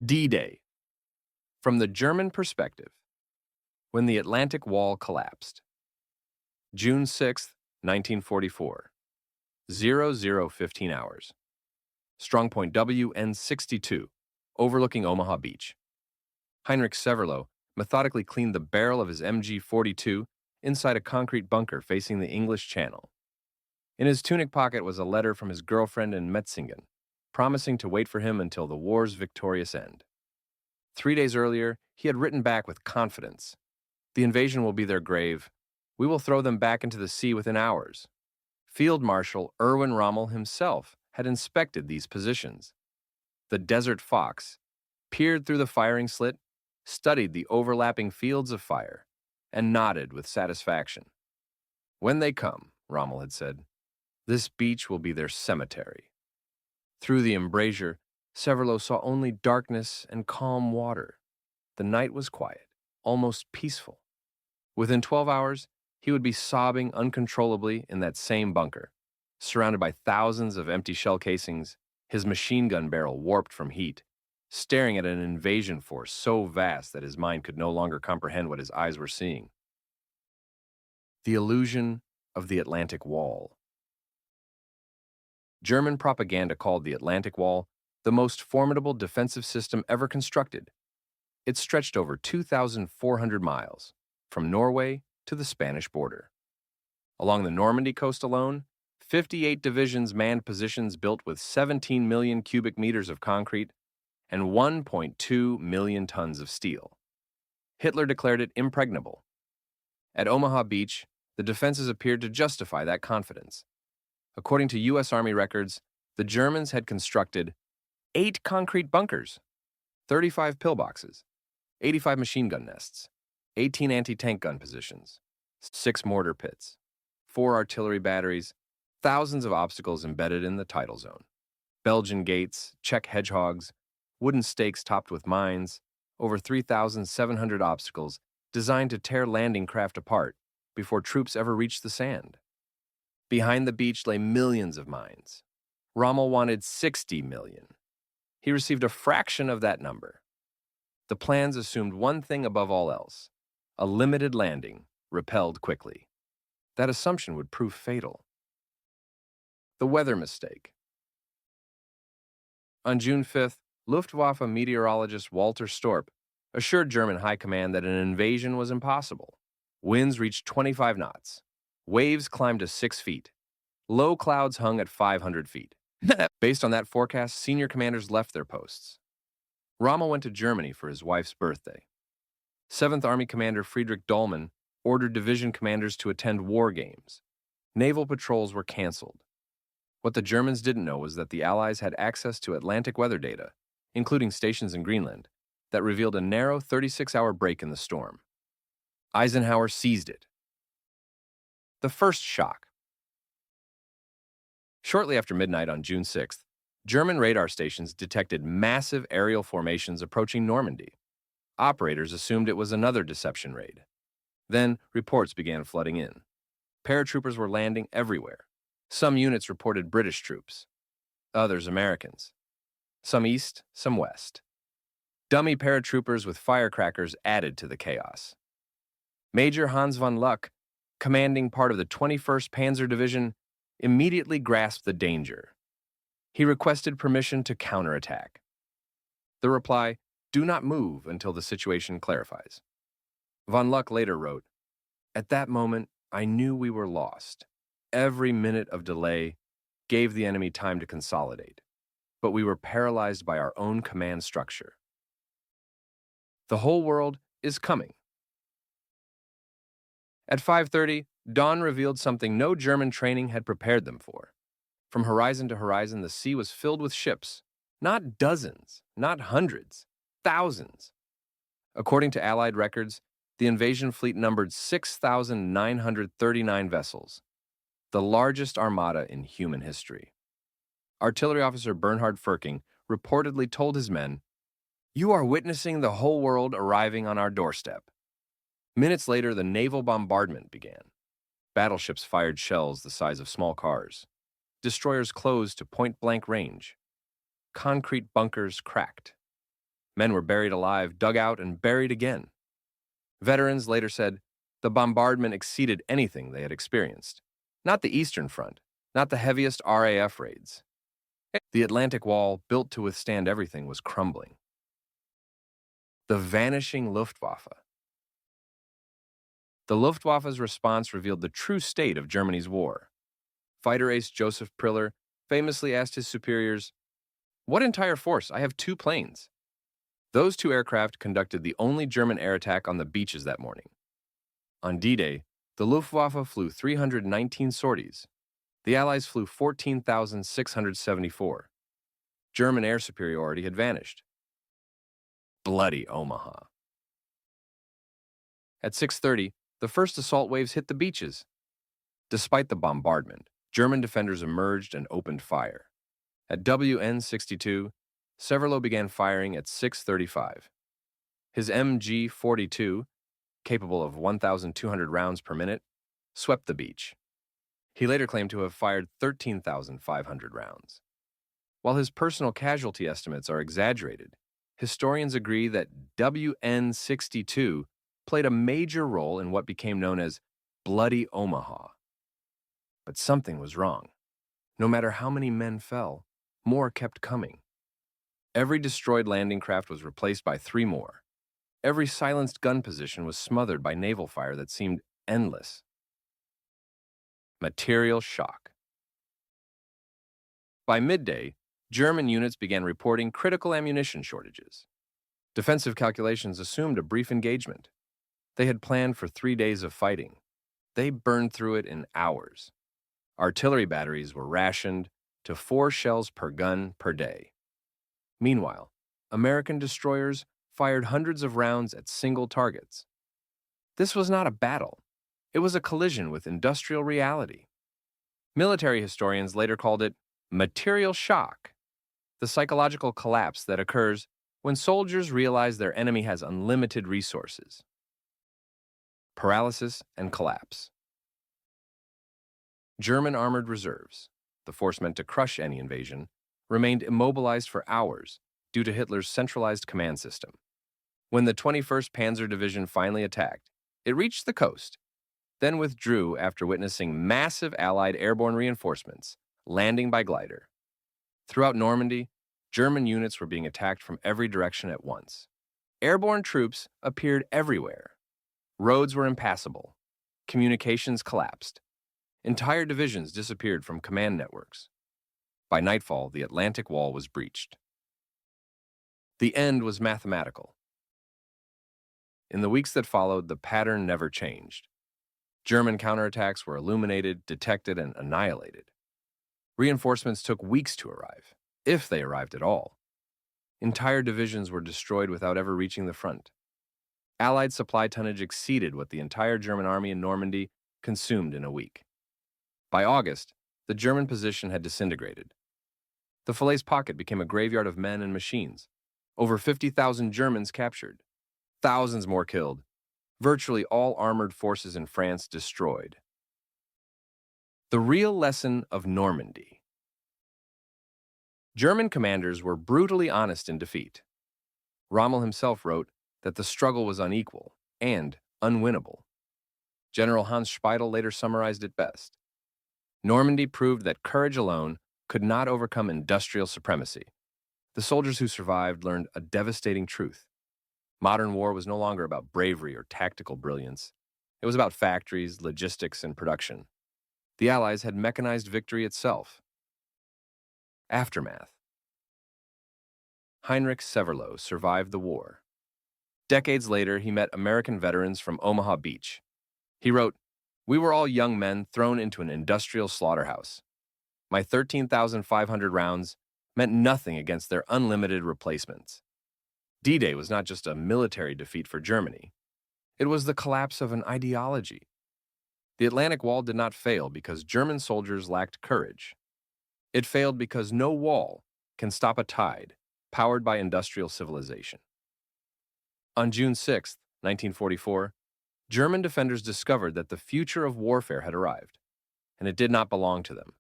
D-Day. From the German perspective, when the Atlantic Wall collapsed. June 6, 1944. 00:15 hours. Strong point WN62, overlooking Omaha Beach. Heinrich Severloh methodically cleaned the barrel of his MG-42 inside a concrete bunker facing the English Channel. In his tunic pocket was a letter from his girlfriend in Metzingen, promising to wait for him until the war's victorious end. 3 days earlier, he had written back with confidence. "The invasion will be their grave. We will throw them back into the sea within hours." Field Marshal Erwin Rommel himself had inspected these positions. The Desert Fox peered through the firing slit, studied the overlapping fields of fire, and nodded with satisfaction. "When they come," Rommel had said, "this beach will be their cemetery." Through the embrasure, Severloh saw only darkness and calm water. The night was quiet, almost peaceful. Within 12 hours, he would be sobbing uncontrollably in that same bunker, surrounded by thousands of empty shell casings, his machine gun barrel warped from heat, staring at an invasion force so vast that his mind could no longer comprehend what his eyes were seeing. The illusion of the Atlantic Wall. German propaganda called the Atlantic Wall the most formidable defensive system ever constructed. It stretched over 2,400 miles, from Norway to the Spanish border. Along the Normandy coast alone, 58 divisions manned positions built with 17 million cubic meters of concrete and 1.2 million tons of steel. Hitler declared it impregnable. At Omaha Beach, the defenses appeared to justify that confidence. According to U.S. Army records, the Germans had constructed 8 concrete bunkers, 35 pillboxes, 85 machine gun nests, 18 anti-tank gun positions, 6 mortar pits, 4 artillery batteries, thousands of obstacles embedded in the tidal zone, Belgian gates, Czech hedgehogs, wooden stakes topped with mines, over 3,700 obstacles designed to tear landing craft apart before troops ever reached the sand. Behind the beach lay millions of mines. Rommel wanted 60 million. He received a fraction of that number. The plans assumed one thing above all else: a limited landing, repelled quickly. That assumption would prove fatal. The weather mistake. On June 5th, Luftwaffe meteorologist Walter Storp assured German high command that an invasion was impossible. Winds reached 25 knots. Waves climbed to 6 feet. Low clouds hung at 500 feet. Based on that forecast, senior commanders left their posts. Rommel went to Germany for his wife's birthday. 7th Army Commander Friedrich Dollmann ordered division commanders to attend war games. Naval patrols were canceled. What the Germans didn't know was that the Allies had access to Atlantic weather data, including stations in Greenland, that revealed a narrow 36-hour break in the storm. Eisenhower seized it. The first shock. Shortly after midnight on June 6th, German radar stations detected massive aerial formations approaching Normandy. Operators assumed it was another deception raid. Then, reports began flooding in. Paratroopers were landing everywhere. Some units reported British troops, others Americans. Some east, some west. Dummy paratroopers with firecrackers added to the chaos. Major Hans von Luck, commanding part of the 21st Panzer Division, immediately grasped the danger. He requested permission to counterattack. The reply, "Do not move until the situation clarifies." Von Luck later wrote, "At that moment, I knew we were lost. Every minute of delay gave the enemy time to consolidate, but we were paralyzed by our own command structure. The whole world is coming." At 5:30, dawn revealed something no German training had prepared them for. From horizon to horizon, the sea was filled with ships. Not dozens, not hundreds, thousands. According to Allied records, the invasion fleet numbered 6,939 vessels, the largest armada in human history. Artillery officer Bernhard Firking reportedly told his men, "You are witnessing the whole world arriving on our doorstep." Minutes later, the naval bombardment began. Battleships fired shells the size of small cars. Destroyers closed to point-blank range. Concrete bunkers cracked. Men were buried alive, dug out, and buried again. Veterans later said the bombardment exceeded anything they had experienced. Not the Eastern Front, not the heaviest RAF raids. The Atlantic Wall, built to withstand everything, was crumbling. The vanishing Luftwaffe. The Luftwaffe's response revealed the true state of Germany's war. Fighter ace Joseph Priller famously asked his superiors, "What entire force? I have 2 planes." Those 2 aircraft conducted the only German air attack on the beaches that morning. On D-Day, the Luftwaffe flew 319 sorties. The Allies flew 14,674. German air superiority had vanished. Bloody Omaha. At 6:30, the first assault waves hit the beaches. Despite the bombardment, German defenders emerged and opened fire. At WN-62, Severlo began firing at 6:35. His MG-42, capable of 1,200 rounds per minute, swept the beach. He later claimed to have fired 13,500 rounds. While his personal casualty estimates are exaggerated, historians agree that WN-62 played a major role in what became known as Bloody Omaha. But something was wrong. No matter how many men fell, more kept coming. Every destroyed landing craft was replaced by 3 more. Every silenced gun position was smothered by naval fire that seemed endless. Material shock. By midday, German units began reporting critical ammunition shortages. Defensive calculations assumed a brief engagement. They had planned for 3 days of fighting. They burned through it in hours. Artillery batteries were rationed to 4 shells per gun per day. Meanwhile, American destroyers fired hundreds of rounds at single targets. This was not a battle. It was a collision with industrial reality. Military historians later called it material shock, the psychological collapse that occurs when soldiers realize their enemy has unlimited resources. Paralysis and collapse. German armored reserves, the force meant to crush any invasion, remained immobilized for hours due to Hitler's centralized command system. When the 21st Panzer Division finally attacked, it reached the coast, then withdrew after witnessing massive Allied airborne reinforcements landing by glider. Throughout Normandy, German units were being attacked from every direction at once. Airborne troops appeared everywhere. Roads were impassable. Communications collapsed. Entire divisions disappeared from command networks. By nightfall, the Atlantic Wall was breached. The end was mathematical. In the weeks that followed, the pattern never changed. German counterattacks were illuminated, detected, and annihilated. Reinforcements took weeks to arrive, if they arrived at all. Entire divisions were destroyed without ever reaching the front. Allied supply tonnage exceeded what the entire German army in Normandy consumed in a week. By August, the German position had disintegrated. The Falaise Pocket became a graveyard of men and machines. Over 50,000 Germans captured. Thousands more killed. Virtually all armored forces in France destroyed. The real lesson of Normandy. German commanders were brutally honest in defeat. Rommel himself wrote that the struggle was unequal and unwinnable. General Hans Speidel later summarized it best. Normandy proved that courage alone could not overcome industrial supremacy. The soldiers who survived learned a devastating truth. Modern war was no longer about bravery or tactical brilliance. It was about factories, logistics, and production. The Allies had mechanized victory itself. Aftermath. Heinrich Severlo survived the war. Decades later, he met American veterans from Omaha Beach. He wrote, "We were all young men thrown into an industrial slaughterhouse. My 13,500 rounds meant nothing against their unlimited replacements." D-Day was not just a military defeat for Germany. It was the collapse of an ideology. The Atlantic Wall did not fail because German soldiers lacked courage. It failed because no wall can stop a tide powered by industrial civilization. On June 6, 1944, German defenders discovered that the future of warfare had arrived, and it did not belong to them.